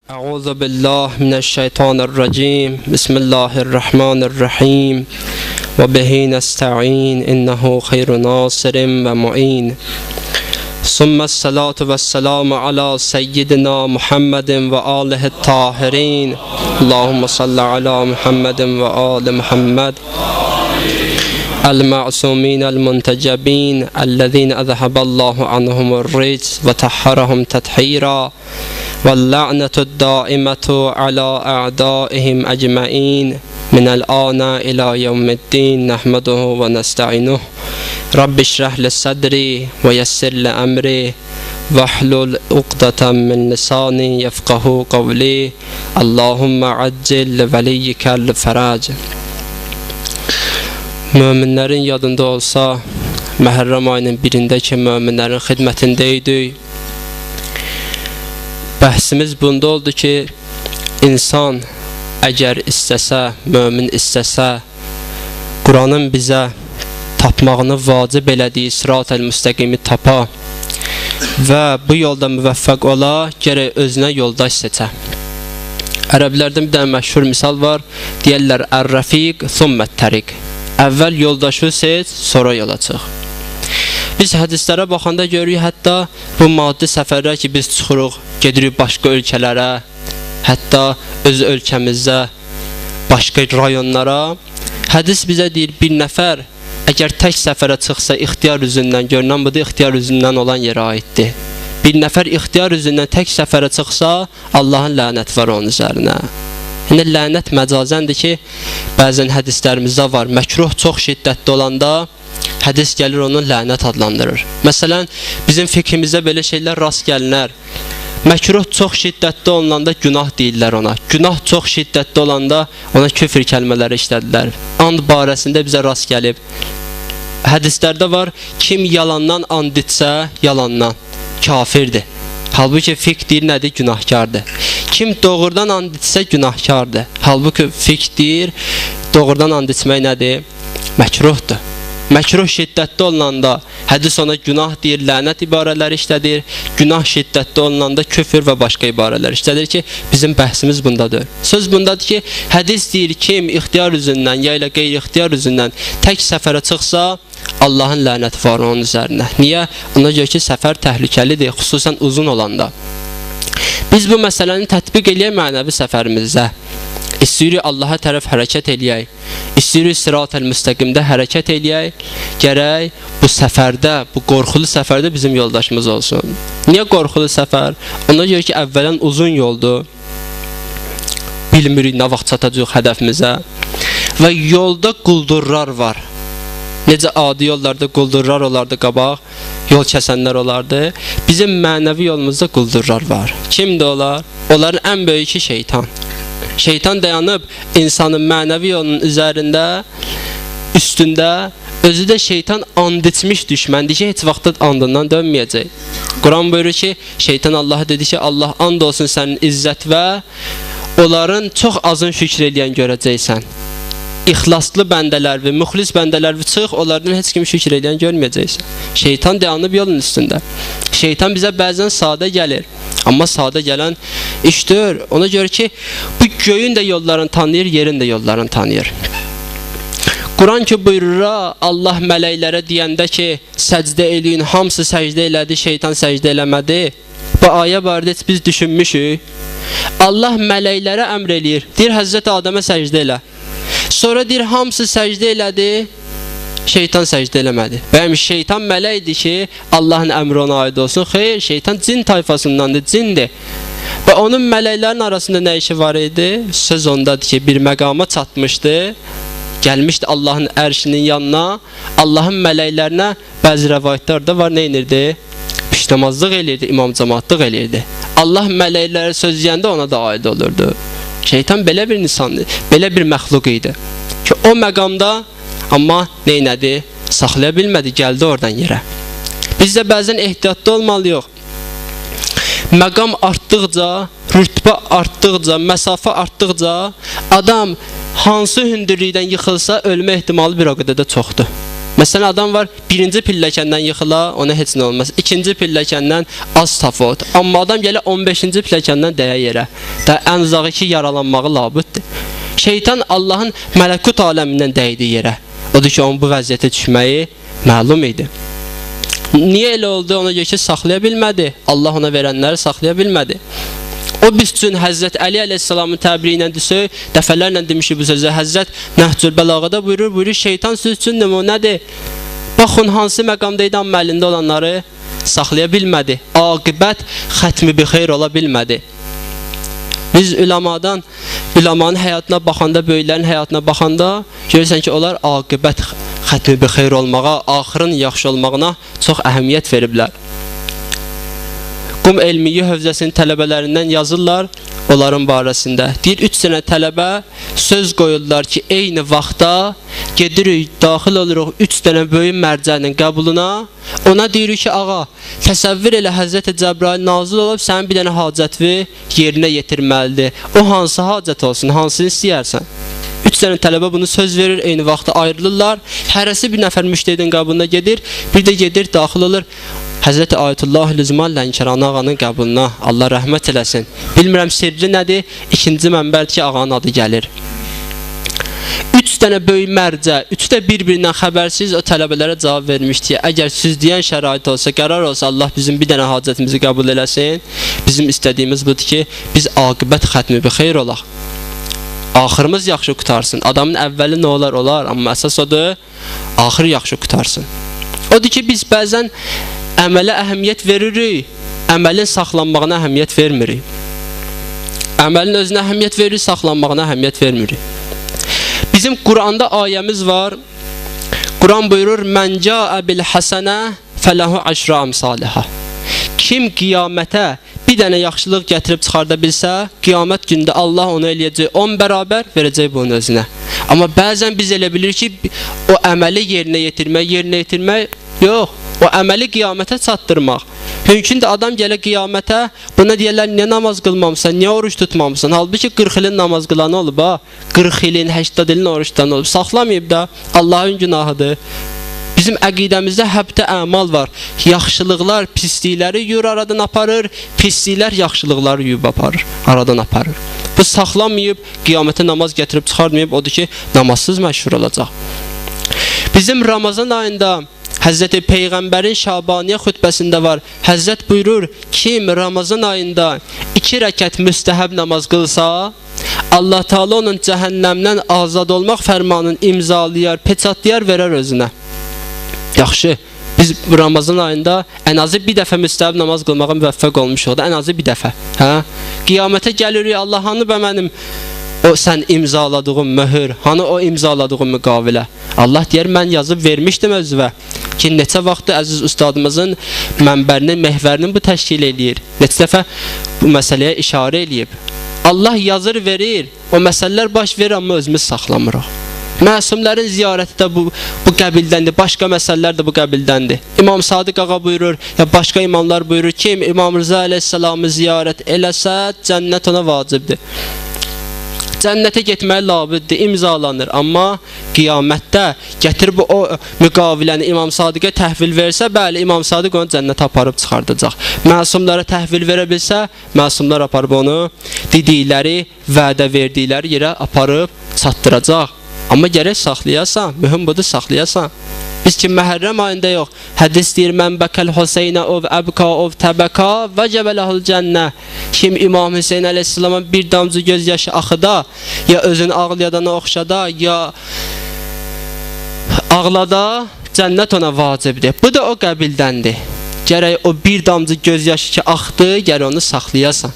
أعوذ بالله من الشيطان الرجيم بسم الله الرحمن الرحيم وبه نستعين إنه خير ناصر ومعين ثم الصلاة والسلام على سيدنا محمد وآله الطاهرين اللهم صل على محمد وآل محمد المعصومين المنتجبين الذين أذهب الله عنهم الرجس وطهرهم تطهيرا واللعنة الدائمة على أعدائهم أجمعين من الآن إلى يوم الدين نحمده ونستعينه رب اشرح لي صدري ويسر لي أمري واحلل عقدة من لساني يفقهوا قولي اللهم عجل لوليك الفرج. Möminlərin yadında olsa, Məhərrəm ayının birindəki möminlərin xidmətindəydik. Bəhsimiz bunda oldu ki, insan əgər istəsə, mömin istəsə, Quranın bizə tapmağını vacib elədiyi Sırat-ül Müstəqimi tapa və bu yolda müvəffəq ola, gərək özünə yoldaş seçə. Ərəblərdən bir dənə məşhur misal var, deyərlər ər-rəfiq, thummət-təriq. Əvvəl yoldaşı seç, sonra yola çıx. Biz hədislərə baxanda görürük, hətta bu maddi səfərlər ki, biz çıxırıq, gedirik başqa ölkələrə, hətta öz ölkəmizdə, başqa rayonlara. Hədis bizə deyir, bir nəfər əgər tək səfərə çıxsa, ixtiyar üzündən görünən budur, ixtiyar üzündən olan yerə aiddir. Bir nəfər ixtiyar üzündən tək səfərə çıxsa, Allahın lənəti var onun üzərinə. Yəni, lənət məcazəndir ki, bəzən hədislərimizdə var, məkruh çox şiddətli olanda, hədis gəlir onun lənət adlandırır. Məsələn, bizim fikrimizdə belə şeylər rast gəlinər. Məkruh çox şiddətli olanda günah deyirlər ona. Günah çox şiddətli olanda ona küfr kəlmələri işlədilər. And barəsində bizə rast gəlib. Hədislərdə var, kim yalandan and etsə, yalandan kafirdir. Halbuki fiqh deyir, nədir? Günahkardır. Kim doğrudan and etsə, günahkardır. Halbuki fiqh deyir, doğrudan and etmək nədir? Məkruhdur. Məkruh şiddətli olunanda hədis ona günah deyir, lənət ibarələri işlədir. Günah şiddətli olunanda küfür və başqa ibarələr işlədir ki, bizim bəhsimiz bundadır. Söz bundadır ki, hədis deyir, kim ixtiyar üzündən ya ilə qeyri-ixtiyar üzündən tək səfərə çıxsa, Allahın lənəti var onun üzərinə. Niyə? Ona görə ki, səfər təhlükəlidir, xüsusən uzun olanda. Biz bu məsələni tətbiq eləyək mənəvi səfərimizdə. İstəyirik Allaha tərəf hərəkət eləyək. İstəyirik Sırat-ül Müstəqimdə hərəkət eləyək. Gərək bu səfərdə, bu qorxulu səfərdə bizim yoldaşımız olsun. Niyə qorxulu səfər? Ona görə ki, əvvələn uzun yoldur. Bilmirik nə vaxt çatacaq hədəfimizə. Və yolda quldurlar var. Necə adi yollarda quldurlar olardı qabaq, yol kəsənlər olardı. Bizim mənəvi yolumuzda quldurlar var. Kimdir onlar? Onların ən böyükü şeytan. Şeytan dayanıb insanın mənəvi yolunun üzərində, üstündə, özü də şeytan and etmiş düşməndir ki, heç vaxt andından dönməyəcək. Quran buyurur ki, şeytan Allah'a dedi ki, Allah and olsun sənin izzət və onların çox azın şükür eləyən görəcəksən. İxlaslı bəndələr və müxlis bəndələr çıx, onlardan heç kimi şükür edən görməyəcəksən. Şeytan dayanıb yolun üstündə. Şeytan bizə bəzən sadə gəlir. Amma sadə gələn işdir. Ona görə ki, bu göyün də yollarını tanıyır, yerin də yollarını tanıyır. Quran ki buyurur, Allah mələklərə deyəndə ki, səcdə eləyin, hamısı səcdə elədi, şeytan səcdə eləmədi. Bu ayə barədə biz düşünmüşük. Allah mələklərə əmr eləyir. Deyir, Həzrət Adəmə səcdə elə. Sonra deyir, hamısı səcdə elədi, şeytan səcdə eləmədi. Bəyəm, şeytan mələkdir ki, Allahın əmri ona aid olsun. Xeyr, şeytan cin tayfasındandır, cindir. Və onun mələklərin arasında nə işi var idi? Söz ondadır ki, bir məqama çatmışdı, gəlmişdi Allahın ərşinin yanına, Allahın mələklərinə bəzi rəvayətlərdə var, nə inirdi? Pişnamazlıq elirdi, imam cəmatlıq elirdi. Allah mələklərə söz deyəndə ona da aid olurdu. Şeytan belə bir insandır, belə bir məxluq idi ki, o məqamda amma neynədi? Saxlaya bilmədi, gəldi oradan yerə. Biz də bəzən ehtiyatlı olmalıyıq. Məqam artdıqca, rütbə artdıqca, məsafə artdıqca adam hansı hündürlükdən yıxılsa ölmə ehtimalı bir o qədər də çoxdur. Məsələn, adam var, birinci pilləkəndən yıxıla, ona heç nə olmaz. İkinci pilləkəndən az tafot. Amma adam gələ 15-ci pilləkəndən dəyə yerə. Da ən uzağı ki, yaralanmağı labıddır. Şeytan Allahın mələkut aləmindən dəydi yerə. Odur ki, onun bu vəziyyətə düşməyi məlum idi. Niyə elə oldu? Ona görə ki, saxlaya bilmədi. Allah ona verənləri saxlaya bilmədi. O biz üçün Həzrət Əli əleyhissalamın təbiri ilə desək, dəfələrlə demişik bu sözü. Həzrət Nəhcül Bəlağada buyurur, şeytan söz üçün nümunədir. Baxın, hansı məqamda idi, amma əlində olanları saxlaya bilmədi. Aqibət xətmi bir xeyr ola bilmədi. Biz üləmanın həyatına baxanda, böyüklərin həyatına baxanda görürsən ki, onlar aqibət xətmi bir xeyr olmağa, axırın yaxşı olmağına çox əhəmiyyət veriblər. Qum elmiyi hövzəsinin tələbələrindən yazırlar onların barəsində. Deyir, 3 sənə tələbə söz qoyurlar ki, eyni vaxtda gedirik, daxil oluruq 3 dənə böyük mərcənin qəbuluna. Ona deyirik ki, ağa, təsəvvür elə Həzrət Cəbrail nazil olub, sənin bir dənə hacətvi yerinə yetirməlidir. O hansı hacət olsun, hansını istəyərsən? 3 dənə tələbə bunu söz verir, eyni vaxtda ayrılırlar. Hərəsi bir nəfər müştəhidin qəbuluna gedir, bir də gedir, daxil olur Həzrəti Ayətullah Lüzman Lənkərani ağanın qəbuluna. Allah rəhmət eləsin. Bilmirəm sirri nədir, ikinci mənbədir ki, ağanın adı gəlir. 3 dənə böyük mərcə, 3 də bir-birindən xəbərsiz o tələbələrə cavab vermişdi. Əgər siz deyən şərait olsa, qərar olsa, Allah bizim bir dənə hacətimizi qəbul eləsin. Bizim istədiyimiz budur ki, biz aqibət xətmi bir xeyr olaq. Axırımız yaxşı qutarsın. Adamın əvvəli nə olar, amma əsas odur, axır yaxşı qutarsın. Odur ki, biz bəzən əmələ əhəmiyyət veririk, əməlin saxlanmağına əhəmiyyət vermirik. Əməlin özünə əhəmiyyət veririk, saxlanmağına əhəmiyyət vermirik. Bizim Quranda ayəmiz var. Quran buyurur, Mən cəə bil həsənə fələhu əşrə əmsalihə. Kim qiyamətə bir dənə yaxşılıq gətirib çıxarda bilsə, qiyamət gündə Allah onu eləyəcək 10 bərabər, verəcək bunun özünə. Amma bəzən biz elə bilir ki, o əməli yerinə yetirmək, yox. O əməli qiyamətə çatdırmaq. Mümkündür adam gələ qiyamətə, buna deyərlər, niyə namaz qılmamısan, niyə oruç tutmamısan? Halbuki 40 ilin namaz qılanı olub, 40 ilin, 80 ilin oruç tutanı olub. Saxlamayıb da, Allahın günahıdır. Bizim əqidəmizdə həbdə əmal var. Yaxşılıqlar pislikləri yuyur, aradan aparır, pisliklər yaxşılıqları yuyub aparır, aradan aparır. Bu saxlamayıb, qiyamətə namaz gətirib çıxarmayıb, odur ki, namazsız məşhur olacaq. Bizim Ramazan ayında Həzrəti Peyğəmbərin Şabaniyyə xütbəsində var. Həzrət buyurur, kim Ramazan ayında 2 rəkət müstəhəb namaz qılsa, Allah Teala onun cəhənnəmdən azad olmaq fərmanını imzalayar, peçatlayar, verər özünə. Yaxşı, biz Ramazan ayında ən azı bir dəfə müstəhəb namaz qılmağa müvəffəq olmuşuq da, ən azı bir dəfə. Qiyamətə gəlirik, Allah hanı bə mənim o sən imzaladığın möhür, hanı o imzaladığın müqavilə. Allah deyər, mən yazıb vermişdim özvə ki, neçə vaxtı əziz ustadımızın mənbərinin, məhvərinin bu təşkil eləyir. Neçə dəfə bu məsələyə işarə eləyib. Allah yazır, verir, o məsələlər baş verir, amma özümüz saxlamırıq. Məsumlərin ziyarəti də bu qəbildəndir, başqa məsələlər də bu qəbildəndir. İmam Sadiq ağa buyurur, ya başqa imamlar buyurur, kim İmam Rıza əleyhissalamı ziyarət eləsə, cənnət ona vacibdir. Cənnətə getməyə labiddir, imzalanır. Amma qiyamətdə gətirib o müqaviləni İmam Sadiqə təhvil versə, bəli, İmam Sadiq onu cənnətə aparıb çıxardacaq. Məsumlara təhvil verə bilsə, məsumlar aparıb onu dedikləri, vədə verdikləri yerə aparıb çatdıracaq. Amma gərək saxlayasan, mühüm budur, saxlayasan. Biz ki, Məhərrəm ayında yox. Hədis deyir, mən bəkəl Hüseynə ov əbqa ov təbəqa və cəbələhul cənnə. Kim İmam Hüseyin əleyhissalama bir damcı göz yaşı axıda, ya özünü ağlayadana oxşada, ya ağlada, cənnət ona vacibdir. Bu da o qəbildəndir. Gərək o bir damcı göz yaşı ki, axdı, gərək onu saxlayasan.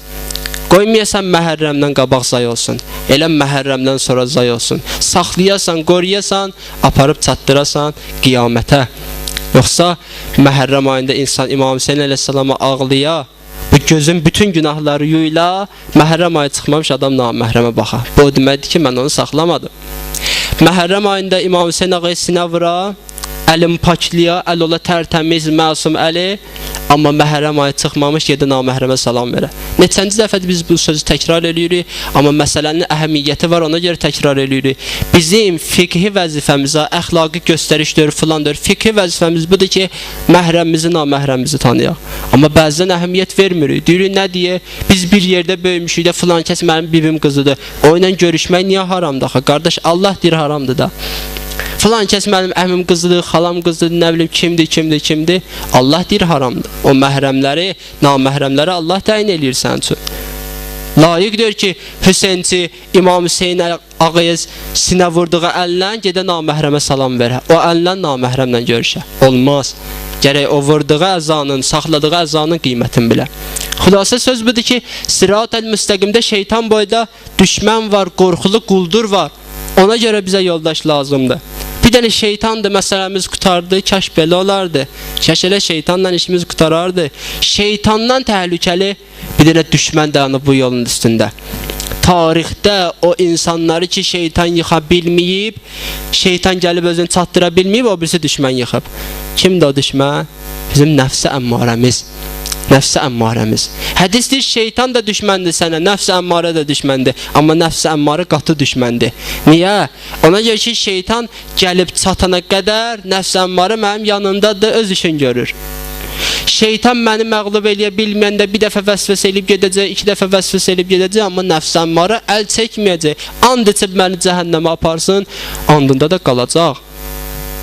Qoymayasan Məhərrəmdən qabaq zay olsun. Elə Məhərrəmdən sonra zay olsun. Saxlayasan, qoruyasan, aparıb çatdırasan qiyamətə. Yoxsa Məhərrəm ayında insan İmam Hüseyin əleyhissalama ağlaya, bu gözün bütün günahları yuyla, Məhərrəm ayı çıxmamış adam naməhrəmə baxa. Bu deməkdir ki, mən onu saxlamadım. Məhərrəm ayında İmam Hüseyin ağayı sinə vura, əlim pakliya, əl ola tərtəmiz, məsum əli, Amma məhrəm ayı çıxmamış gedə naməhrəmə salam verə. Neçənci dəfədir biz bu sözü təkrar edirik, amma məsələnin əhəmiyyəti var, ona görə təkrar edirik. Bizim fiqhi vəzifəmizə, əxlaqi göstərişdir, filandır. Fiqhi vəzifəmiz budur ki, məhrəmimizi, naməhrəmimizi tanıyaq. Amma bəzən əhəmiyyət vermirik. Deyirik, nə deyə? Biz bir yerdə böyümüşük də, filan kəs mənim bibim qızıdır. O ilə görüşmək niyə haramdır? Qardaş, Allah deyir haramdır da. Filan kəs mənim əmim qızıdır, xalam qızıdır, nə bilim kimdir. Allah deyir haramdır. O məhrəmləri, naməhrəmləri Allah təyin eləyir sənin üçün. Layiqdir ki, Hüseynçi, İmam Hüseyin ağayız sinə vurduğu əllə gedə naməhrəmə salam verə. O əllə naməhrəmlə görüşə. Olmaz. Gərək o vurduğu əzanın, saxladığı əzanın qiymətini bilə. Xülasə söz budur ki, Sırat-ül Müstəqimdə şeytan boyda düşmən var, qorxulu quldur var. Ona görə bizə yoldaş lazımdır. Bir dənə şeytandır, məsələmiz qutardı, kaş belə olardı. Kaş elə şeytanla işimiz qutarardı. Şeytandan təhlükəli bir dənə düşmən dayanıb bu yolun üstündə. Tarixdə o insanları ki, şeytan yıxa bilməyib, şeytan gəlib özünü çatdıra bilməyib, o birisi düşmən yıxıb. Kimdir o düşmən? Bizim nəfs-i əmmarəmiz. Nəfs-i əmmarəmiz. Hədis deyir, şeytan da düşməndir sənə, nəfs-i əmmarə də düşməndir. Amma nəfs-i əmmarə qatı düşməndir. Niyə? Ona görə ki, şeytan gəlib çatana qədər nəfs-i əmmarə mənim yanındadır, öz işin görür. Şeytan məni məğlub eləyə bilməyəndə bir dəfə vəsvəsə eləyib gedəcək, 2 dəfə vəsvəsə eləyib gedəcək, amma nəfs-i əmmarə əl çəkməyəcək. And içib məni cəhənnəmə aparsın, andında da qalacaq.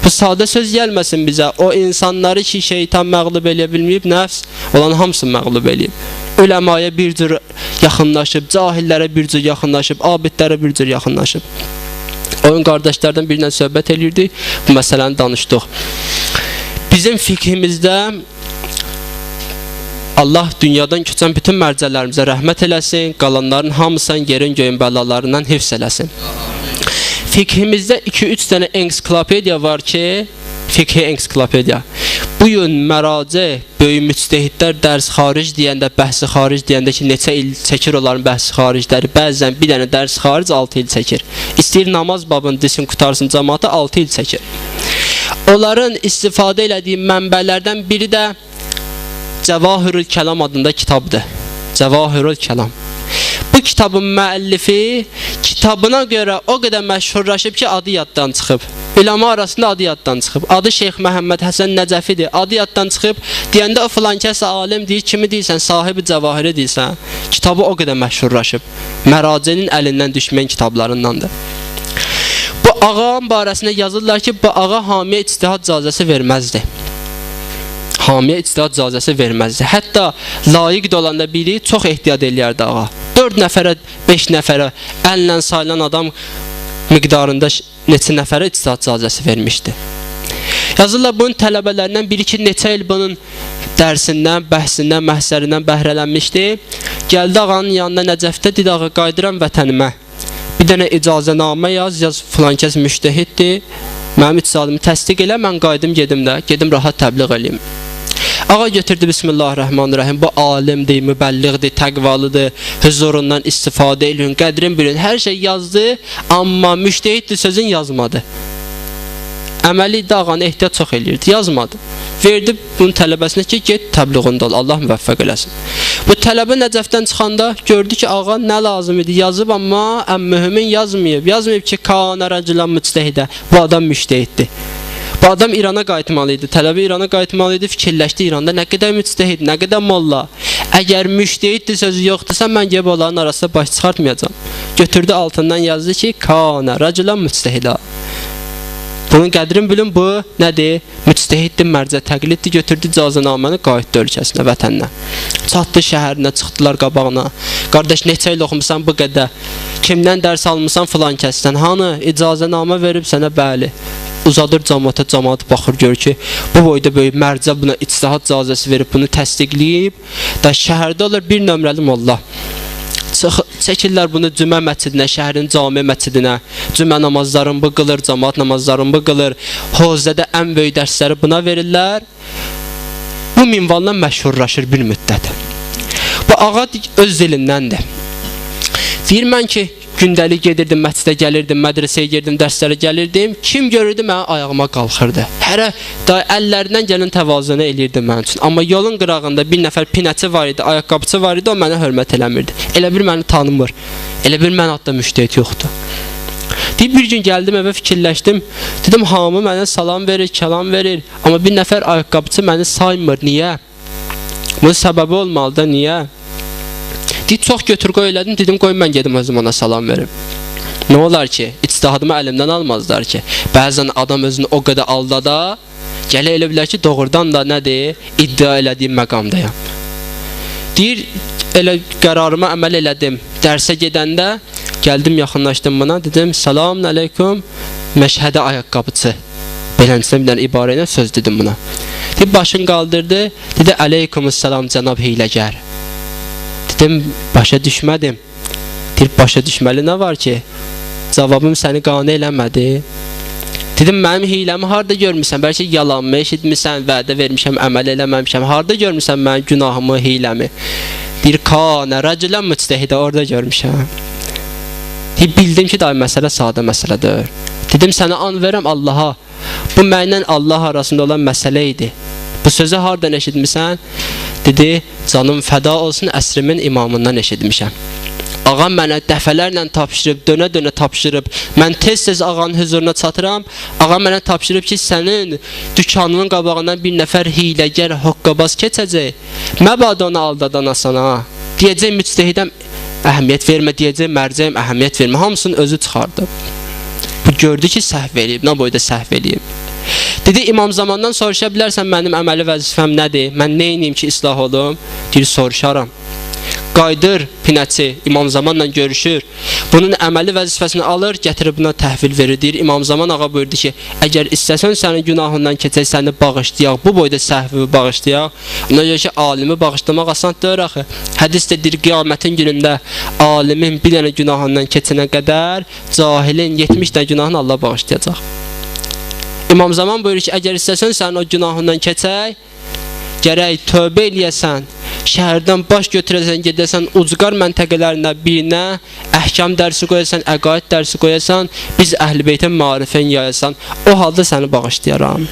Bu sadə söz gəlməsin bizə. O insanları ki, şeytan məğlub eləyə bilməyib, nəfs olan hamısını məğlub eləyib. Üləmaya bir cür yaxınlaşıb, cahillərə bir cür yaxınlaşıb, abidlərə bir cür yaxınlaşıb. Oyun qardaşlardan birindən söhbət eləyirdik, bu məsələni danışdıq. Bizim fiqhimizdə Allah dünyadan köçən bütün mərcələrimizə rəhmət eləsin, qalanların hamısını yerin göyün bəlalarından hifz eləsin. Fiqhimizdə 2-3 dənə ensiklopediya var ki, fiqhi ensiklopediya. Bu gün məracə, böyük müctəhidlər dərs xaric deyəndə, bəhsi xaric deyəndə ki, neçə il çəkir onların bəhsi xaricləri, bəzən bir dənə dərs xaric 6 il çəkir. İstəyir namaz babını desin, qutarsın cəmaata 6 il çəkir. Onların istifadə elədiyi mənbələrdən biri də Cəvahirül Kəlam adında kitabdır. Cəvahirül Kəlam. Bu kitabın müəllifi kitabına görə o qədər məşhurlaşıb ki, adı yaddan çıxıb. Üləma arasında adı yaddan çıxıb. Adı Şeyx Məhəmməd Həsən Nəcəfidir. Adı yaddan çıxıb. Deyəndə o filan kəs alim deyir, kimi deyirsən, sahibi Cəvahiri deyirsən. Kitabı o qədər məşhurlaşıb. Məracənin əlindən düşməyən kitablarındandır. Bu ağanın barəsində yazırlar ki, bu ağa hamiyə ictihad icazəsi verməzdi. Hamiyə ictihad icazəsi verməzdi. Hətta layiq olanda biri çox ehtiyat eləyərdi ağa. 4 nəfərə, 5 nəfərə əllə sayılan adam miqdarında neçə nəfərə ictihad icazəsi vermişdi. Yazırlar, bunun tələbələrindən biri ki, neçə il bunun dərsindən, bəhsindən, məhsərindən bəhrələnmişdi. Gəldi ağanın yanına Nəcəfdə, dedi, ağa, qaydıram vətənimə. Bir dənə icazənamə yaz filan kəs müştəhiddir. Mənim icazəmi təsdiq elə, mən qaydım gedim də, gedim rahat təbliğ eləyim. Ağa götürdü, Bismillahirrahmanirrahim, bu alimdir, mübəlliğdir, təqvalıdır, huzurundan istifadə edin, qədrin bilin, hər şey yazdı, amma müştəhiddir sözün yazmadı. Əməli dağanı ehtiyat çox eləyirdi, yazmadı. Verdi bunun tələbəsinə ki, get təbliğində ol, Allah müvəffəq eləsin. Bu tələbə Nəcəfdən çıxanda gördü ki, ağa nə lazım idi, yazıb, amma ən mühümün yazmayıb. Yazmayıb ki, Kana rəculan müctəhidə, bu adam müştəhiddir. Bu adam İrana qayıtmalıydı, tələbə İrana qayıtmalıydı, fikirləşdi İranda nə qədər müctəhid, nə qədər molla. Əgər müştəhiddir sözü yoxdursa, mən gəlib onların arasında baş çıxartmayacam. Götürdü altından yazdı ki, Kana rəculan müctəhidə. Bunun qədrini bilin, bu nədir? Müctəhiddir, mərcə təqliddir, götürdü icazənaməni, qayıtdı ölkəsinə, vətəninə. Çatdı şəhərinə, çıxdılar qabağına. Qardaş, neçə il oxumusan bu qədər? Kimdən dərs almısan filan kəsdən? Hanı? İcazənamə verib sənə, bəli. Uzadır cəmaata, cəmaat baxır, görür ki, bu boyda böyük mərcə buna ictihad icazəsi verib, bunu təsdiqləyib, da şəhərdə olur bir nömrəli molla. Çəkirlər bunu cümə məscidinə, şəhərin cami məscidinə, cümə namazlarını bu qılır, cəmaat namazlarını bu qılır, hovzədə ən böyük dərsləri buna verirlər. Bu minvalla məşhurlaşır bir müddət. Bu ağa öz dilindəndir. Deyir, mən ki, gündəlik gedirdim, məscidə gəlirdim, mədrəsəyə girdim, dərslərə gəlirdim. Kim görürdü mənim ayağıma qalxırdı. Hərə da əllərindən gələn təvazunu eləyirdi mənim üçün. Amma yolun qırağında bir nəfər pinəçi var idi, ayaqqabıçı var idi, o mənə hörmət eləmirdi. Elə bir məni tanımır. Elə bir mən adda müştəhid yoxdur. Deyib bir gün gəldim evə fikirləşdim. Dedim hamı mənə salam verir, kəlam verir. Amma bir nəfər ayaqqabıçı məni saymır. Niyə? Bunun səbəbi olmalıdır. Niyə? Deyib çox götür-qoy elədim. Dedim qoy mən gedim özüm ona salam verim. Nə olar ki? İctihadımı əlimdən almazlar ki. Bəzən adam özünü o qədər aldada, gələ elə bilər ki, doğrudan da nədir? İddia elədiyim məqamdayam. Deyir, elə qərarıma əməl elədim. Dərsə gedəndə gəldim, yaxınlaşdım buna, dedim salamun aleyküm məşhədə ayaqqabıçı. Beləncəsinə bir dənə ibarə ilə söz dedim buna. Deyib başını qaldırdı, dedi aleykümüssalam cənab hiyləgər. Dedim başa düşmədim. Deyib başa düşməli nə var ki? Cavabım səni qane eləmədi. Dedim mənim hiləmi harada görmüsən? Bəlkə yalanmı eşitmisən, vədə vermişəm, əməl eləməmişəm. Harada görmüsən mənim günahımı, hiləmi? Bir kanə rəcülən müctəhidə orada görmüşəm. Bildim ki, məsələ sadə məsələdir. Dedim sənə an verəm Allaha. Bu mənlə Allah arasında olan məsələ idi. Bu sözü hardan eşitmisən? Dedi, canım fəda olsun, əsrimin imamından eşitmişəm. Ağam mənə dəfələrlə tapşırıb, dönə-dönə tapşırıb. Mən tez-tez ağanın huzuruna çatıram. Ağam mənə tapşırıb ki, sənin dükanının qabağından bir nəfər hiyləgər, hoqqabaz keçəcək. Məbadə onu aldadana sana. Deyəcək müctəhidəm, əhəmiyyət vermə, deyəcək mərcəyim, əhəmiyyət vermə. Hamısını özü çıxardı. Bu gördü ki, səhv eləyib, nə boyda səhv eləyib. Dedi, imam zamandan soruşa bilərsən mənim əməli vəzifəm nədir? Mən neyniyim ki, islah olum? Deyir, soruşaram. Qaydır pinəçi, İmam Zamanla görüşür. Bunun əməli vəzifəsini alır, gətirib buna təhvil verir. Deyir, İmam Zaman ağa buyurdu ki, əgər istəsən sənin günahından keçək, səni bağışlayaq, bu boyda səhvi bağışlayaq. Ona görə ki, alimi bağışlamaq asan deyir axı. Hədisdə deyir, qiyamətin günündə alimin bir dənə günahından keçənə qədər cahilin 70 dənə günahını Allah bağışlayacaq. İmam Zaman buyurur ki, əgər istəsən sənin o günahından keçək, gərək tövbə eləyəsən, şəhərdən baş götürəsən, gedəsən ucqar məntəqələrində birinə, əhkam dərsi qoyasan, əqaid dərsi qoyasan, biz əhl-i beytin marifən yayasan, o halda səni bağışlayaram.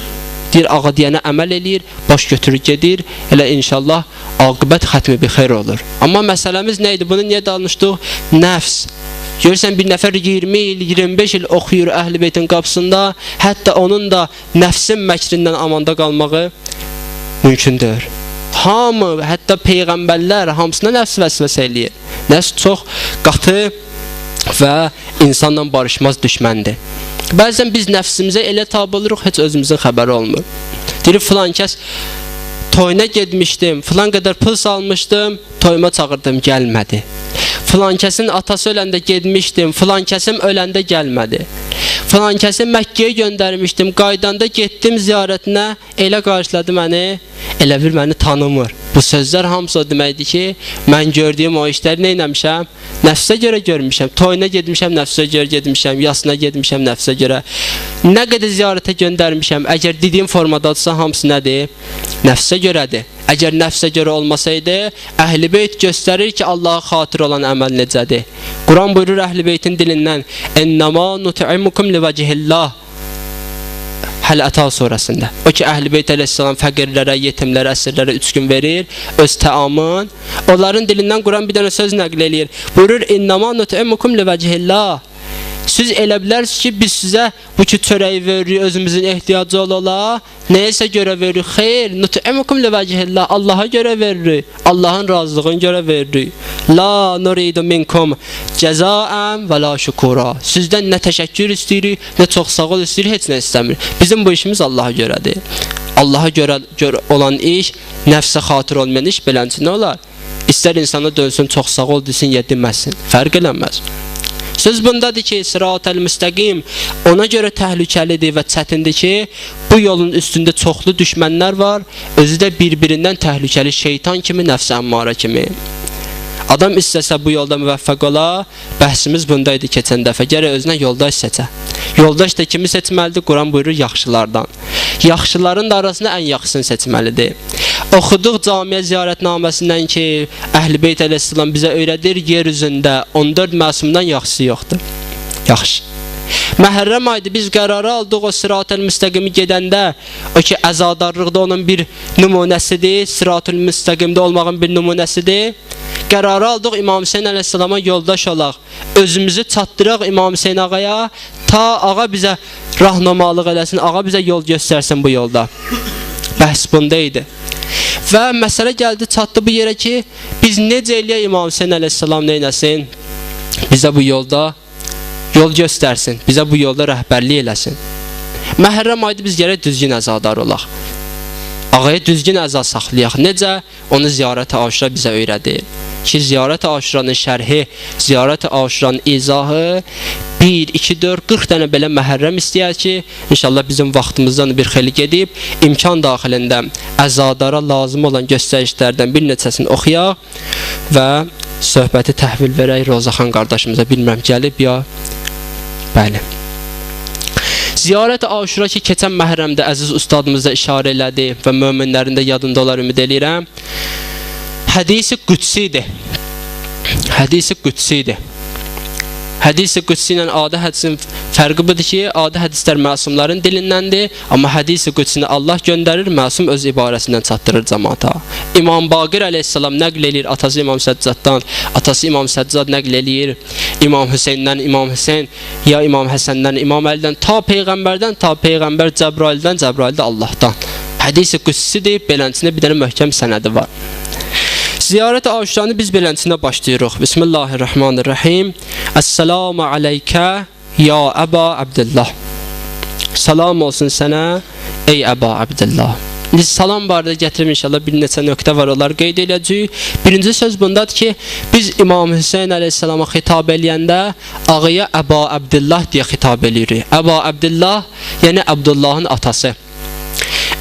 Deyir, ağa deyənə əməl eləyir, baş götürür gedir, elə inşallah aqibət xətmi bir xeyr olur. Amma məsələmiz nə idi? Bunu niyə danışdıq? Nəfs. Görürsən, bir nəfər 20 il, 25 il oxuyur əhl-i beytin qapısında, hətta onun da nəfsin məkrindən amanda qalmağı mümkündür. Hamı, hətta peyğəmbərlər hamısına nəfs vəsvəsə eləyir. Nəfs çox qatı və insanla barışmaz düşməndir. Bəzən biz nəfsimizə elə tabi oluruq, heç özümüzün xəbəri olmur. Deyir, filan kəs toyuna getmişdim, filan qədər pul salmışdım, toyuma çağırdım, gəlmədi. Filan kəsin atası öləndə getmişdim, filan kəsim öləndə gəlmədi. Filan kəsi Məkkəyə göndərmişdim, qaydanda getdim ziyarətinə, elə qarşıladı məni, elə bir məni tanımır. Bu sözlər hamısı o deməkdir ki, mən gördüyüm o işləri nə eləmişəm? Nəfsə görə görmüşəm, toyuna getmişəm, nəfsə görə getmişəm, yasına getmişəm, nəfsə görə. Nə qədər ziyarətə göndərmişəm, əgər dediyim formadadırsa hamısı nədir? Nəfsə görədir. Əgər nəfsə görə olmasaydı, Əhl-i Beyt göstərir ki, Allaha xatir olan əməl necədir. Quran buyurur Əhl-i Beytin dilindən, "Ennəmā nut'imukum livəcihillah." Həl-Əta surəsində. O ki, Əhl-i Beyt əleyhissalam fəqirlərə, yetimlərə, əsirlərə 3 gün verir, öz təamın. Onların dilindən Quran bir dənə söz nəql eləyir. Buyurur, "Ennəmā nut'imukum livəcihillah." Siz elə bilərsiniz ki, biz sizə bu ki çörəyi veririk, özümüzün ehtiyacı ola, nəyəsə görə veririk. Xeyr, nut'imukum livəcihillah, Allaha görə veririk, Allahın razılığını görə veririk. La nuridu minkum cəzaən və la şükura. Sizdən nə təşəkkür istəyirik, nə çox sağ ol istəyirik, heç nə istəmirik. Bizim bu işimiz Allaha görədir. Allaha görə olan iş, nəfsə xatir olmayan iş beləncə nə olar? İstər insana dönsün, çox sağ ol desin, ya deməsin, fərq eləməz. Söz bundadır ki, sırat-ül müstəqim ona görə təhlükəlidir və çətindir ki, bu yolun üstündə çoxlu düşmənlər var, özü də bir-birindən təhlükəli şeytan kimi, nəfs əmmara kimi. Adam istəsə bu yolda müvəffəq ola, bəhsimiz bundaydı keçən dəfə, gərək özünə yoldaş seçə. Yoldaş da kimi seçməlidir? Quran buyurur, yaxşılardan. Yaxşıların da arasında ən yaxşısını seçməlidir. Oxuduq camiyə ziyarətnaməsindən ki, Əhl-i Beyt əleyhissalam bizə öyrədir, yer üzündə 14 məsumdan yaxşısı yoxdur. Yaxşı. Məhərrəm aydı biz qərarı aldıq o Sırat-ül Müstəqimi gedəndə, o ki əzadarlıqda onun bir nümunəsidir, Sırat-ül Müstəqimdə olmağın bir nümunəsidir. Qərarı aldıq İmam Hüseyin əleyhissalama yoldaş olaq, özümüzü çatdıraq İmam Hüseyin ağaya, ta ağa bizə rahnamalıq eləsin, ağa bizə yol göstərsin bu yolda. Bəhs bunda idi. Və məsələ gəldi, çatdı bu yerə ki, biz necə eləyək İmam Hüseyin əleyhissalam neynəsin? Bizə bu yolda yol göstərsin, bizə bu yolda rəhbərlik eləsin. Məhərrəm aydı biz gərək düzgün əzadar olaq. Ağaya düzgün əza saxlayaq. Necə? Onu ziyarət-i aşura bizə öyrədir. Ki, ziyarət-i aşuranın şərhi, ziyarət-i aşuranın izahı 1, 2, 4, 40 dənə belə məhərrəm istəyər ki, inşallah bizim vaxtımızdan bir xeyli gedib, imkan daxilində əzadara lazım olan göstərişlərdən bir neçəsini oxuyaq və söhbəti təhvil verək Rozaxan qardaşımıza. Bilməm, gəlib ya? Bəli. Ziyarət-i aşura ki, keçən məhərrəmdə əziz ustadımız da işarə elədi və möminlərin də yadında olar ümid eləyirəm. Hədisi qüdsidir. Hədisi qüdsidir. Hədisi qüdsi ilə adi hədisin fərqi budur ki, adi hədislər məsumların dilindəndir, amma hədisi qüdsini Allah göndərir, məsum öz ibarəsindən çatdırır cəmaata. İmam Baqir əleyhissalam nəql eləyir atası İmam Səccaddan, atası İmam Səccad nəql eləyir İmam Hüseyndən, İmam Hüseyn, ya İmam Həsəndən, İmam Əlidən, ta Peyğəmbərdən, ta Peyğəmbər Cəbraildən, Cəbrail də Allahdan. Hədisi qüdsidir, beləncində bir dənə möhkəm sənədi var. Ziyarət-i aşuranı biz beləncində başlayırıq. Bismillahirrahmanirrahim. Esselamu aleykə ya Əba Abdullah. Salam olsun sənə ey Əba Abdullah. Biz salam barədə gətirib inşallah bir neçə nöqtə var, onlar qeyd edəcəyik. Birinci söz bundadır ki, biz İmam Hüseyin əleyhissalama xitab eləyəndə ağaya Əba Abdullah deyə xitab eləyirik. Əba Abdullah, yəni Abdullahın atası.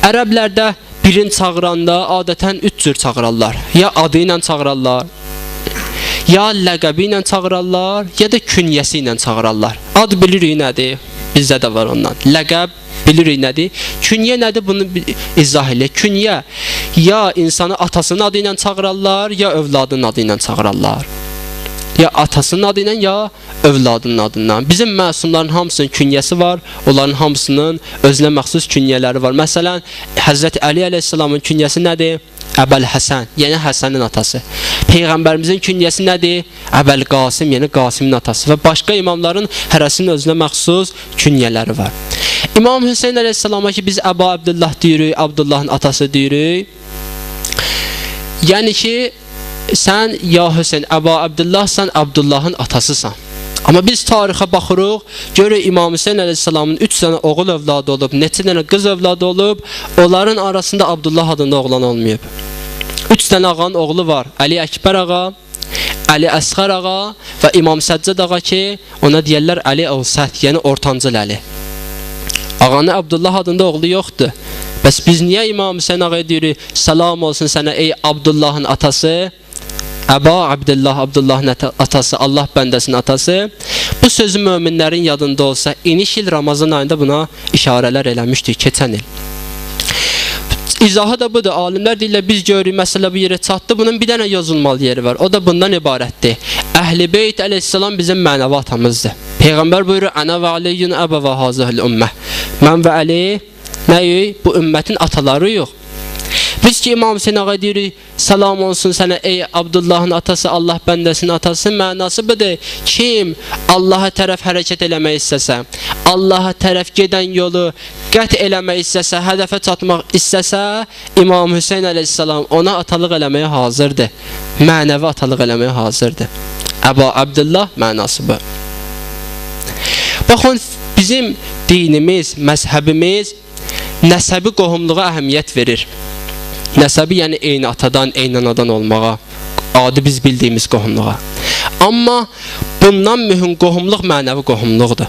Ərəblərdə birini çağıranda adətən 3 cür çağırarlar. Ya adı ilə çağırarlar, ya ləqəbi ilə çağırarlar, ya da künyəsi ilə çağırarlar. Ad bilirik nədir? Bizdə də var ondan. Ləqəb bilirik nədir? Künyə nədir? Bunu izah elə. Künyə ya insanı atasının adı ilə çağırarlar, ya övladının adı ilə çağırarlar. Ya atasının adı ilə, ya övladının adından. Bizim məsumların hamısının künyəsi var, onların hamısının özünə məxsus künyələri var. Məsələn, Həzrəti Əli əleyhissalamın künyəsi nədir? Əbəl Həsən, yəni Həsənin atası. Peyğəmbərimizin künyəsi nədir? Əbəl Qasim, yəni Qasimin atası. Və başqa imamların hərəsinin özünə məxsus künyələri var. İmam Hüseyin əleyhissalama ki, biz Əba Abdullah deyirik, Abdullahın atası deyirik. Yəni ki, sən ya Hüseyin, Əba Abdullah, sən Abdullahın atasısan. Amma biz tarixə baxırıq, görək İmam Hüseyin əleyhissalamın 3 dənə oğul övladı olub, neçə dənə qız övladı olub, onların arasında Abdullah adında oğlan olmayıb. 3 dənə ağanın oğlu var, Əli Əkbər ağa, Əli Əsğər ağa və İmam Səccad ağa ki, ona deyərlər Əli Əvsət, yəni ortancıl Əli. Ağanın Abdullah adında oğlu yoxdur. Bəs biz niyə İmam Hüseyin ağaya deyirik, salam olsun sənə ey Abdullahın atası, Əba Abdullah, Abdullahın atası, Allah bəndəsinin atası. Bu sözü möminlərin yadında olsa, iniş il Ramazan ayında buna işarələr eləmişdik, keçən il. İzahı da budur, alimlər deyirlər, biz görürük, məsələ bu yerə çatdı, bunun bir dənə yazılmalı yeri var, o da bundan ibarətdir. Əhl-i Beyt əleyhissalam bizim mənəvi atamızdır. Peyğəmbər buyurur, Ənə və Aliyyun əbə və hazəhül ümmə. Mən və Əli, nəyik? Bu ümmətin ataları yox. Biz ki İmam Hüseyin ağa deyirik, salam olsun sənə ey Abdullahın atası, Allah bəndəsinin atası, mənası budur. Kim Allaha tərəf hərəkət eləmək istəsə, Allaha tərəf gedən yolu qət eləmək istəsə, hədəfə çatmaq istəsə, İmam Hüseyin əleyhissalam ona atalıq eləməyə hazırdır. Mənəvi atalıq eləməyə hazırdır. Əba Abdullah mənası bu. Baxın, bizim dinimiz, məzhəbimiz nəsəbi qohumluğa əhəmiyyət verir. Nəsəbi yəni eyni atadan, eyni anadan olmağa, adi biz bildiyimiz qohumluğa. Amma bundan mühüm qohumluq mənəvi qohumluqdur.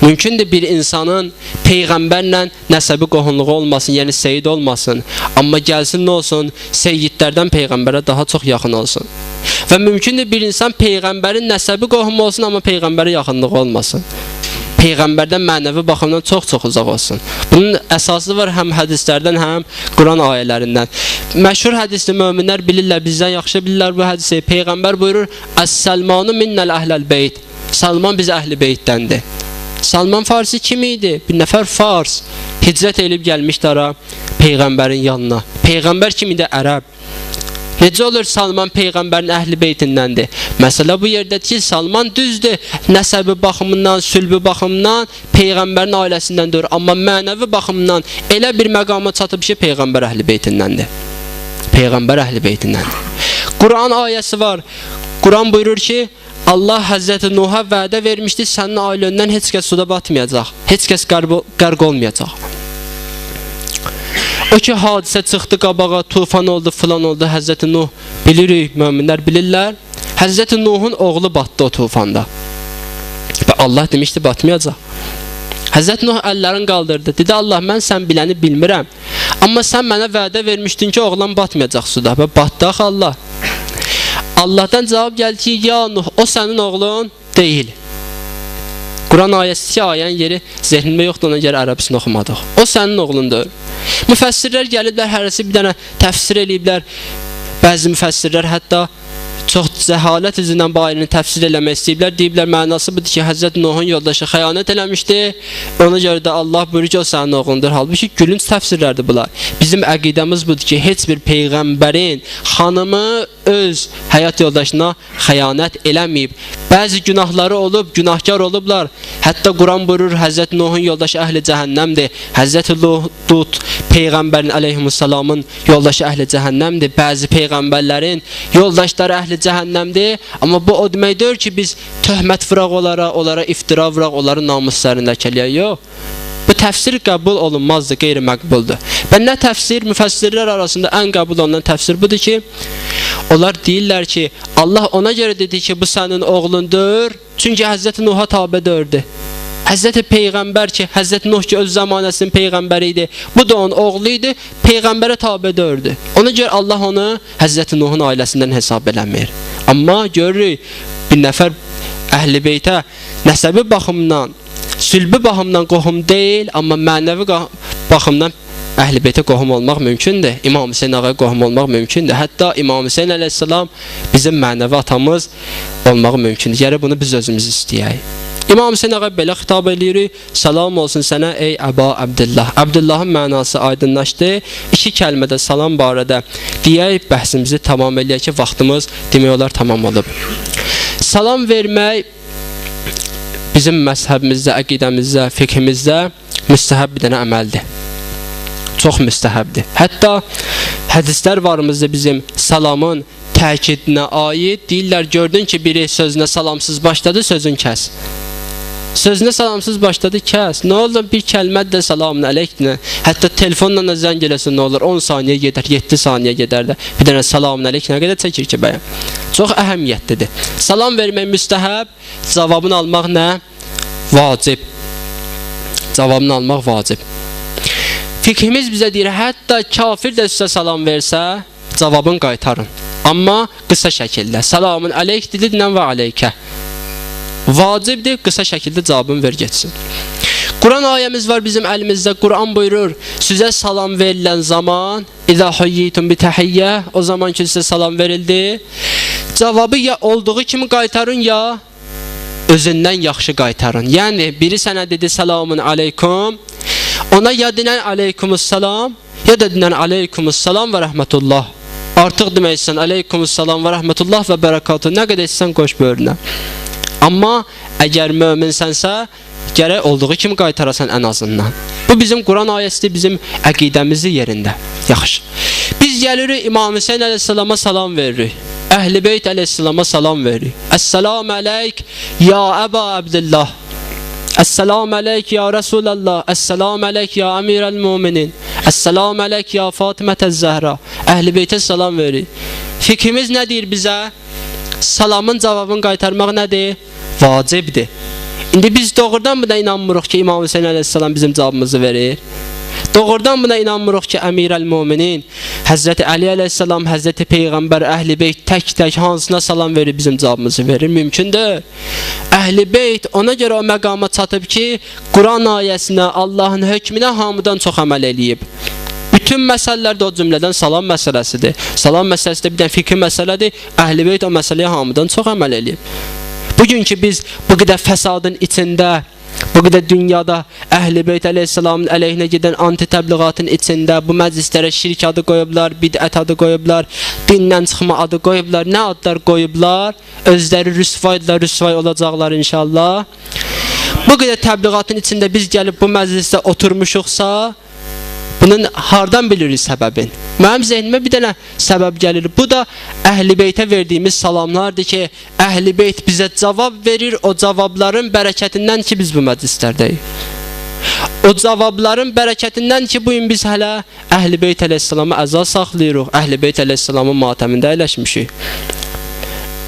Mümkündür bir insanın Peyğəmbərlə nəsəbi qohumluğu olmasın, yəni seyid olmasın. Amma gəlsin nə olsun, seyidlərdən Peyğəmbərə daha çox yaxın olsun. Və mümkündür bir insan Peyğəmbərin nəsəbi qohumu olsun, amma Peyğəmbərə yaxınlığı olmasın. Peyğəmbərdən mənəvi baxımdan çox-çox uzaq olsun. Bunun əsası var həm hədislərdən, həm Quran ayələrindən. Məşhur hədisdə möminlər bilirlər, bizdən yaxşı bilirlər bu hədisi. Peyğəmbər buyurur: "Əs-Salmanu minnəl əhləl beyt." Salman biz əhli beytdəndir. Salman Farsi kim idi? Bir nəfər Fars. Hicrət edib gəlmişdi ara Peyğəmbərin yanına. Peyğəmbər kim idi? Ərəb. Necə olur Salman Peyğəmbərin əhli beytindəndir? Məsələ bu yerdədir ki, Salman düzdür, nəsəbi baxımından, sülbü baxımından Peyğəmbərin ailəsindəndir. Amma mənəvi baxımından elə bir məqama çatıb ki, Peyğəmbər əhli beytindəndir. Peyğəmbər əhli beytindəndir. Quran ayəsi var. Quran buyurur ki, Allah Həzrəti Nuh'a vədə vermişdi, sənin ailəndən heç kəs suda batmayacaq, heç kəs qərq olmayacaq. O ki, hadisə çıxdı qabağa, tufan oldu, filan oldu, Həzrəti Nuh bilirik, möminlər bilirlər. Həzrəti Nuh'un oğlu batdı o tufanda. Və Allah demişdi, batmayacaq. Həzrəti Nuh əllərini qaldırdı, dedi Allah, mən sən biləni bilmirəm. Amma sən mənə vədə vermişdin ki, oğlan batmayacaq suda. Və batdı axı Allah. Allahdan cavab gəldi ki, ya Nuh, o sənin oğlun deyil. Quran ayəsi ki, ayənin yeri zehnimdə yoxdur, ona görə ərəbisini oxumadıq. O sənin oğlundur. Müfəssirlər gəliblər, hərəsi bir dənə təfsir eləyiblər. Bəzi müfəssirlər hətta çox cəhalət üzündən bu ayəni təfsir eləmək istəyiblər. Deyiblər, mənası budur ki, Həzrət Nuhun yoldaşı xəyanət eləmişdi. Ona görə də Allah buyurur ki, o sənin oğlundur. Halbuki gülünc təfsirlərdir bunlar. Bizim əqidəmiz budur ki, heç bir peyğəmbərin xanımı öz həyat yoldaşına xəyanət eləməyib. Bəzi günahları olub, günahkar olublar. Hətta Quran buyurur, Həzrət Nuhun yoldaşı əhli cəhənnəmdir. Həzrət Lut Peyğəmbərin əleyhissalamın yoldaşı əhli cəhənnəmdir. Bəzi peyğəmbərlərin yoldaşları əhli cəhənnəmdir. Amma bu o demək deyir ki, biz töhmət vuraq onlara iftira vuraq, onların namuslarını ləkələyək. Yox. Bu təfsir qəbul olunmazdır, qeyri-məqbuldur. Və nə təfsir, müfəssirlər arasında ən qəbul olunan təfsir budur ki, onlar deyirlər ki, Allah ona görə dedi ki, bu sənin oğlundur, çünki Həzrəti Nuh'a tabedirdi. Həzrəti Peyğəmbər ki, Həzrəti Nuh ki, öz zamanəsinin Peyğəmbəri idi, bu da onun oğlu idi, Peyğəmbərə tabedirdi. Ona görə Allah onu Həzrəti Nuhun ailəsindən hesab eləmir. Amma görürük, bir nəfər əhl-i beytə nəsəbi baxımdan, sülbü baxımdan qohum deyil, amma mənəvi baxımdan əhl-i beytə qohum olmaq mümkündür. İmam Hüseyin ağaya qohum olmaq mümkündür. Hətta İmam Hüseyin əleyhissalam bizim mənəvi atamız olmağı mümkündür. Gələ bunu biz özümüz istəyək. İmam Hüseyin ağa belə xitab edirik. Salam olsun sənə ey Əba Abdullah. Abdullahın mənası aydınlaşdı. İki kəlmədə salam barədə deyək, bəhsimizi tamam eləyək ki, vaxtımız demək olar tamam olub. Salam vermək bizim məzhəbimizdə, əqidəmizdə, fiqhimizdə müstəhəb bir dənə əməldir. Çox müstəhəbdir. Hətta hədislər varımızda bizim salamın təkidinə aid deyirlər, gördün ki, biri sözünə salamsız başladı, sözün kəs. Sözünə salamsız başladı, kəs. Nə olur? Bir kəlmə də salamun əleykinə. Hətta telefonla da zəng eləsin, nə olur? 10 saniyə gedər, 7 saniyə gedər də. Bir dənə salamun əleykinə qədər çəkir ki, bəyəm. Çox əhəmiyyətlidir. Salam vermək müstəhəb, cavabını almaq nə? Vacib. Cavabını almaq vacib. Fiqhimiz bizə deyir, hətta kafir də sizə salam versə, cavabını qaytarın. Amma qısa şəkildə. Salamun əleyk dilidlə və ələykə. Vacibdir, qısa şəkildə cavabını ver getsin. Quran ayəmiz var bizim əlimizdə. Quran buyurur, sizə salam verilən zaman İzə huyyitum bi təhiyyə, o zaman ki sizə salam verildi, cavabı ya olduğu kimi qaytarın, ya özündən yaxşı qaytarın. Yəni, biri sənə dedi salamun aleykum, ona ya dinən aleykumussalam, ya da dinən aleykumussalam və rəhmətullah. Artıq deməksən aleykumussalam və rəhmətullah və bərəkatü, nə qədər etsən qoş bölünə. Amma əgər möminsənsə, gərək olduğu kimi qaytarasan ən azından. Bu bizim Quran ayəsidir, bizim əqidəmizi yerində. Yaxşı. Biz gəlirik İmam Hüseyin əleyhissalama salam veririk. Əhl-i Beyt əleyhissalama salam veririk. Əssalamu əleyk ya Əba Abdullah. Əssalamu əleyk ya Rasulallah. Əssalamu əleyk ya Əmirəl-Müminin. Əssalamu əleyk ya Fatimətəz-Zəhra. Əhl-i Beytə salam veririk. Fikrimiz nə deyir bizə? Salamın cavabını qaytarmaq nədir? Vacibdir. İndi biz doğrudan buna inanmırıq ki, İmam Hüseyin əleyhissalam bizim cavabımızı verir. Doğrudan buna inanmırıq ki, Əmirəl-Müminin, Həzrəti Əli əleyhissalam, Həzrəti Peyğəmbər, Əhl-i Beyt tək-tək hansına salam verir, bizim cavabımızı verir. Mümkündür. Əhl-i Beyt ona görə o məqama çatıb ki, Quran ayəsinə, Allahın hökmünə hamıdan çox əməl eləyib. Bütün məsələlər də o cümlədən salam məsələsidir. Salam məsələsi də bir dənə fikri məsələdir. Əhl-i Beyt o məsələyə hamıdan çox əməl eləyib. Bugünkü biz bu qədər fəsadın içində, bu qədər dünyada Əhl-i Beyt əleyhissalamın əleyhinə gedən anti-təbliğatın içində bu məclislərə şirk adı qoyublar, bidət adı qoyublar, dindən çıxma adı qoyublar, nə adlar qoyublar? Özləri rüsvaydılar, rüsvay olacaqlar inşallah. Bu qədər təbliğatın içində biz gəlib bu məclisdə oturmuşuqsa, bunun hardan bilirik səbəbin? Mənim zehnimə bir dənə səbəb gəlir. Bu da Əhl-i Beytə verdiyimiz salamlardır ki, Əhl-i Beyt bizə cavab verir, o cavabların bərəkətindən ki, biz bu məclislərdəyik. O cavabların bərəkətindən ki, bugün biz hələ Əhl-i Beyt əleyhissalamı əza saxlayırıq, Əhl-i Beyt əleyhissalamın matəmində əyləşmişik.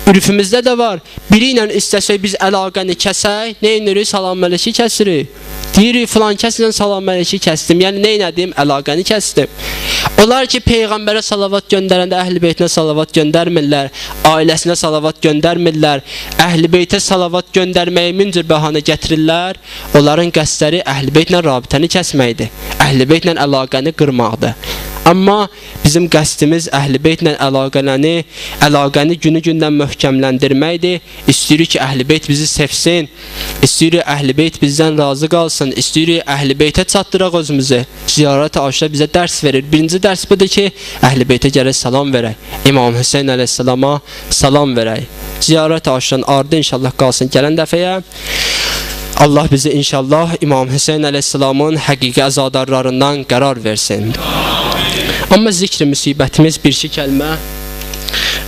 Ürfümüzdə də var, biri ilə istəsək biz əlaqəni kəsək, nə inirik? Salam mələki kəsirik. Deyirik, filan kəslə salam mələki kəsdim. Yəni, nə inədim? Əlaqəni kəsdim. Onlar ki, Peyğəmbərə salavat göndərəndə Əhl-i Beytinə salavat göndərmirlər, ailəsinə salavat göndərmirlər, Əhl-i Beytə salavat göndərməyə min cür bəhanə gətirirlər. Onların qəsdləri Əhl-i Beytlə rabitəni kəsməkdir, Əhl-i Beytlə əlaqəni qırmaqdır. Amma bizim qəsdimiz Əhl-i Beytlə əlaqəni günü-gündən möhkəmləndirməkdir. İstəyirik ki, Əhl-i Beyt bizi sevsin, istəyirik Əhl-i Beyt bizdən razı qalsın, istəyirik Əhl-i Beytə çatdıraq özümüzü. Ziyarət-i Aşura bizə dərs verir. Birinci dərs budur ki, Əhl-i Beytə gərək salam verək, İmam Hüseyin əleyhissalama salam verək. Ziyarət-i Aşuranın ardı inşallah qalsın gələn dəfəyə. Allah bizi inşallah İmam Hüseyin əleyhissalamın həqiqi əzadarlarından qərar versin. Amma zikr-i müsibətimiz bir-iki kəlmə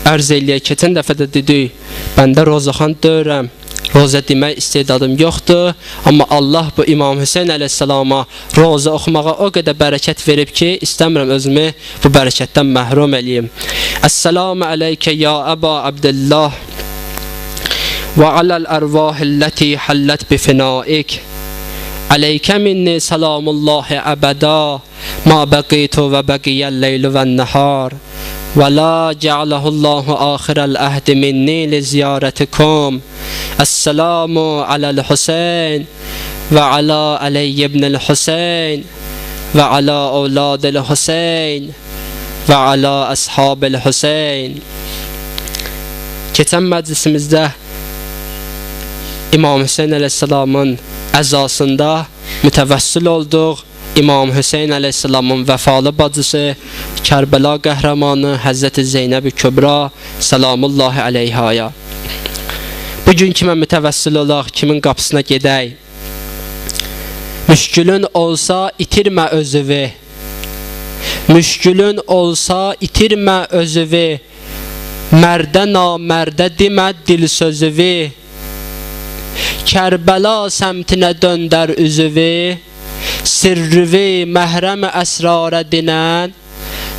ərz eləyək. Keçən dəfə də dedik, bəndə rozaxan deyirəm, roza demək istedadım yoxdur. Amma Allah bu İmam Hüseyin əleyhissalama roza oxumağa o qədər bərəkət verib ki, istəmirəm özümü bu bərəkətdən məhrum eləyim. Əssəlamu əleykə ya Əba Abdillah və aləl ərvahilləti həllət bifinaik. Əleykə minni salamullahi əbəda ma bəqitu və bəqiyyəl leylu və nəhar və la cəaləhullahu axirəl əhdi minni li ziyarətikum. Əssəlamu aləl Hüseyin və alə Əleyy ibnil Hüseyin və alə ovladil Hüseyin və alə əshabil Hüseyin. Keçən məclisimizdə İmam Hüseyin əleyhissalamın əzasında mütəvəssil olduq. İmam Hüseyin əleyhissalamın vəfalı bacısı, Kərbəla qəhrəmanı Həzrəti Zeynəb-i Kübra salamullahi əleyhaya. Bugün kimə mütəvəssil olaq, kimin qapısına gedək? Müşkülün olsa itirmə özüvi, müşkülün olsa itirmə özüvi, mərdə namərdə demə dil sözüvi, Kərbəla səmtinə döndər üzüvi, sirrüvi məhrəm əsrarə dinən,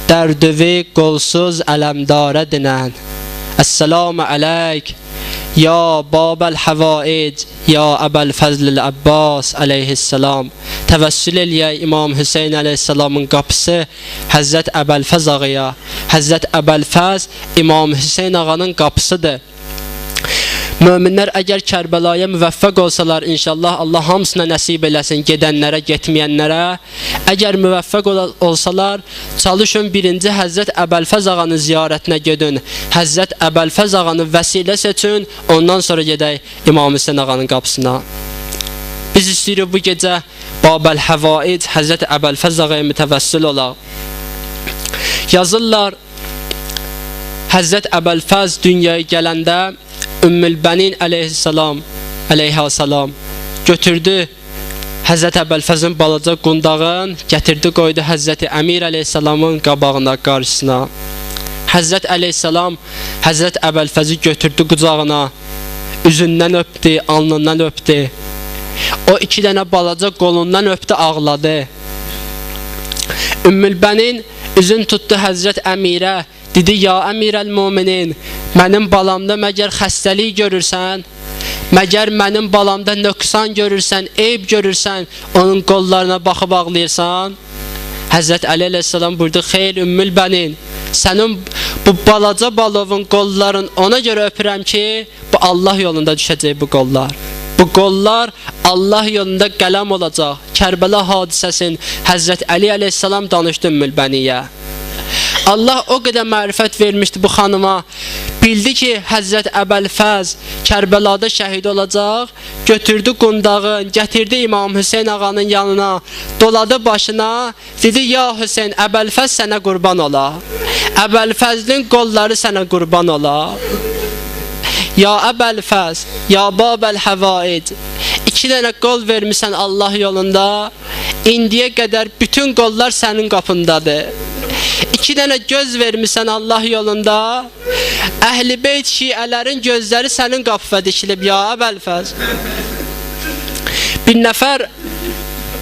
dərdüvi qolsuz ələmdarə dinən. Əssəlamu əleyk ya Babəl Həvaic, ya Əbəl Fəzl-i Əbbas əleyhissalam. Təvəssül eləyək İmam Hüseyin əleyhissalamın qapısı Həzrət Əbəl Fəz ağaya. Həzrət Əbəl Fəz İmam Hüseyin ağanın qapısıdır. Möminlər əgər Kərbəlaya müvəffəq olsalar, inşallah Allah hamısına nəsib eləsin, gedənlərə, getməyənlərə. Əgər müvəffəq olsalar, çalışın birinci Həzrət Əbəlfəz ağanın ziyarətinə gedin, Həzrət Əbəlfəz ağanı vəsilə seçin, ondan sonra gedək İmam Hüseyin ağanın qapısına. Biz istəyirik bu gecə Babəl Həvaic Həzrət Əbəlfəz ağaya mütəvəssil olaq. Yazırlar, Həzrət Əbəlfəz dünyaya gələndə Ümmülbənin əleyhissalam götürdü Həzrət Əbəlfəzin balaca qundağın, gətirdi qoydu Həzrət Əmir əleyhissalamın qabağına, qarşısına. Həzrət əleyhissalam Həzrət Əbəlfəzi götürdü qucağına, üzündən öpdü, alnından öpdü. O iki dənə balaca qolundan öpdü, ağladı. Ümmülbənin üzün tutdu Həzrət Əmirə, dedi, ya Əmirəl-Müminin, mənim balamda məgər xəstəlik görürsən? Məgər mənim balamda nöqsan görürsən, eyb görürsən, onun qollarına baxıb ağlayırsan? Həzrət Əli əleyhissalam buyurdu, xeyr ümmül bənin, sənin bu balaca balovun qolların ona görə öpürəm ki, bu Allah yolunda düşəcək bu qollar. Bu qollar Allah yolunda qələm olacaq. Kərbəla hadisəsin Həzrət Əli əleyhissalam danışdı ümmül bəniyə. Allah o qədər mərifət vermişdi bu xanıma. Bildi ki, Həzrət Əbəlfəz Kərbəlada şəhid olacaq. Götürdü qundağın, gətirdi İmam Hüseyn ağanın yanına, doladı başına. Dedi, ya Hüseyn, Əbəlfəz sənə qurban ola. Əbəlfəzlin qolları sənə qurban ola. Ya Əbəlfəz, ya Babəl Həvaid, 2 dənə qol vermişsən Allah yolunda. İndiyə qədər bütün qollar sənin qapındadır. 2 dənə göz vermişsən Allah yolunda. Əhl-i Beyt şiələrin gözləri sənin qapıda dikilib ya Əbəlfəz. Bir nəfər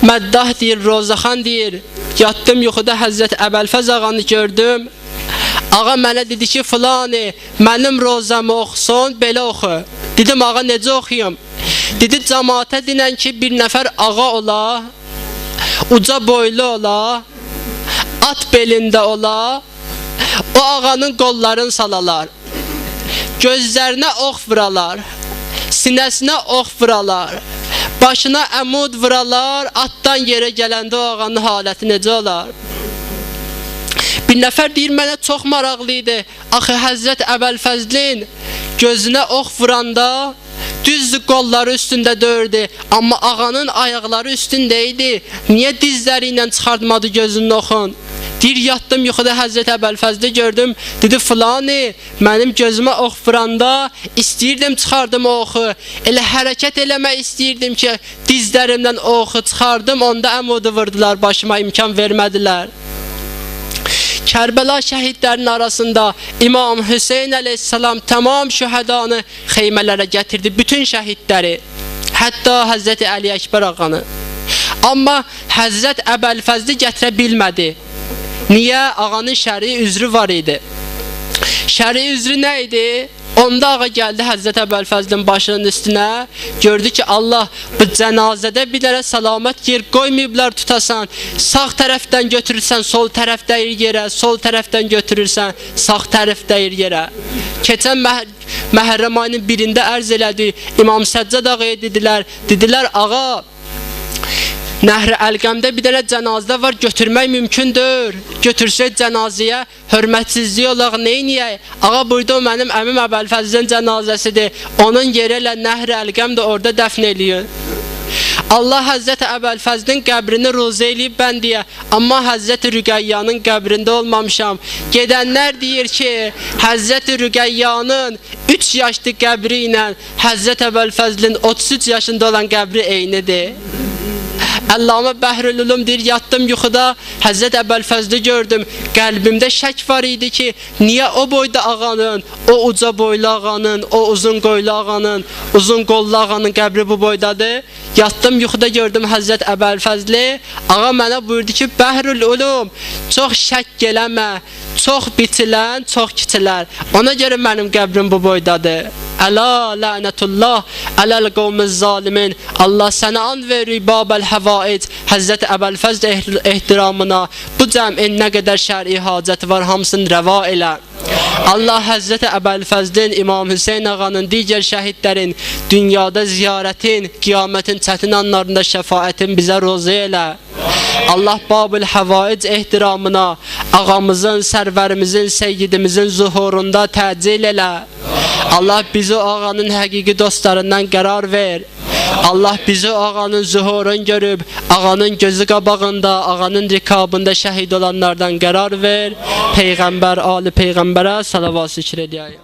məddah deyir, Rozaxan deyir, yatdım yuxuda Həzrət Əbəlfəz ağanı gördüm. Ağa mənə dedi ki, filani, mənim rozamı oxusun, belə oxu. Dedim, ağa necə oxuyum? Dedi, cəmaata dinən ki, bir nəfər ağa ola, uca boylu ola, at belində ola, o ağanın qollarını salalar, gözlərinə ox vuralar, sinəsinə ox vuralar, başına əmud vuralar, atdan yerə gələndə o ağanın haləti necə olar? Bir nəfər deyir, mənə çox maraqlı idi. Axı Həzrət Əbəlfəzlin gözünə ox vuranda düzdür qolları üstündə dördü, amma ağanın ayaqları üstündə idi. Niyə dizləri ilə çıxartmadı gözünün oxun? Deyir, yatdım yuxuda Həzrət Əbəlfəzli gördüm. Dedi, filani, mənim gözümə ox vuranda istəyirdim çıxardım o oxu. Elə hərəkət eləmək istəyirdim ki, dizlərimdən o oxu çıxardım, onda əmudu vurdular, başıma imkan vermədilər. Kərbəla şəhidlərin arasında İmam Hüseyn əleyhissalam tamam şühədanı xeymələrə gətirdi, bütün şəhidləri, hətta Həzrət Əli Əkbər ağanı. Amma Həzrət Əbəlfəzli gətirə bilmədi. Niyə? Ağanın şəri üzrü var idi. Şəri üzrü nə idi? Onda ağa gəldi Həzrət Əbəlfəzlin başının üstünə, gördü ki, Allah bu cənazədə bir dənə salamət yer qoymayıblar tutasan, sağ tərəfdən götürürsən, sol tərəf dəyir yerə, sol tərəfdən götürürsən, sağ tərəf dəyir yerə. Keçən Məhərrəm ayının 1-də ərz elədi, İmam Səccad ağaya dedilər, ağa, Nəhr-i Əlqəmdə bir dənə cənazə var, götürmək mümkündür. Götürsək cənazəyə hörmətsizliyi olaq, neyniyək? Ağa, burada o mənim əmim Əbəlfəzlin cənazəsidir. Onun yeri ilə Nəhr-i Əlqəm də orada dəfn eləyir. Allah Həzrət Əbəlfəzlin qəbrini ruzə eləyib mən deyə, amma Həzrət Rüqəyyanın qəbrində olmamışam. Gedənlər deyir ki, Həzrət Rüqəyyanın 3 yaşlı qəbri ilə Həzrət Əbəlfəzlin 33 yaşında olan qəbri eynidir. Əllamə Bəhrülülüm deyir, yatdım yuxuda Həzrət Əbəlfəzli gördüm. Qəlbimdə şək var idi ki, niyə o boyda ağanın, o uca boylu ağanın, o uzun qoylu ağanın, uzun qollu ağanın qəbri bu boydadır. Yatdım yuxuda gördüm Həzrət Əbəlfəzli. Ağa mənə buyurdu ki, Bəhrülülüm, çox şək eləmə, çox bitilən, çox kiçilər. Ona görə mənim qəbrim bu boydadır. Əla lənətullah, ələl qovmiz zalimin. Allah sənə and verir, Babəl Həvaid, Həzrət Əbəlfəz ehtiramına. Bu cəmin nə qədər şəri hacəti var, hamısını rəva elə. Allah Həzrət Əbəlfəzlin, İmam Hüseyn ağanın, digər şəhidlərin dünyada ziyarətin, qiyamətin çətin anlarında şəfaətin bizə rozu elə. Allah Babül Həvaid ehtiramına ağamızın, sərvərimizin, seyyidimizin zuhurunda təcil elə. Allah bizi ağanın həqiqi dostlarından qərar ver. Allah bizi ağanın zuhurunu görüb, ağanın gözü qabağında, ağanın rikabında şəhid olanlardan qərar ver. Peyğəmbər, ali Peyğəmbərə salavat zikr edəyək.